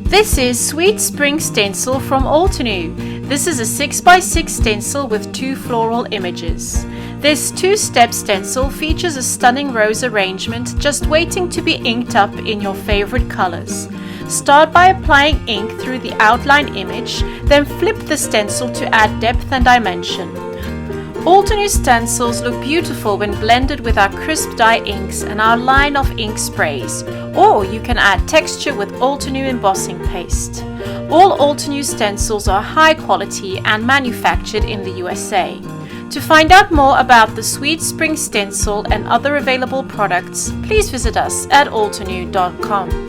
This is Sweet Spring Stencil from Altenew. This is a 6x6 stencil with 2 floral images. This 2-step stencil features a stunning rose arrangement just waiting to be inked up in your favorite colors. Start by applying ink through the outline image, then flip the stencil to add depth and dimension. Altenew stencils look beautiful when blended with our crisp dye inks and our line of ink sprays, or you can add texture with Altenew embossing paste. All Altenew stencils are high quality and manufactured in the USA. To find out more about the Sweet Spring Stencil and other available products, please visit us at altenew.com.